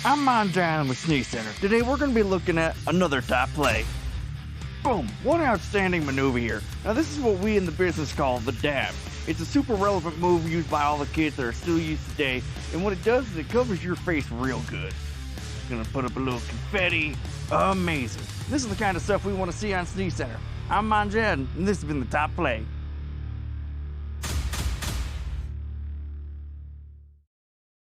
I'm Mohn Jadden with SPEN Center. Today we're going to be looking at another top play. Boom! What an outstanding maneuver here. Now this is what we in the business call the dab. It's a super relevant move used by all the kids that are still used today, and what it does is it covers your face real good. It's gonna put up a little confetti. Amazing. This is the kind of stuff we want to see on SPEN Center. I'm Mohn Jadden, and this has been the top play.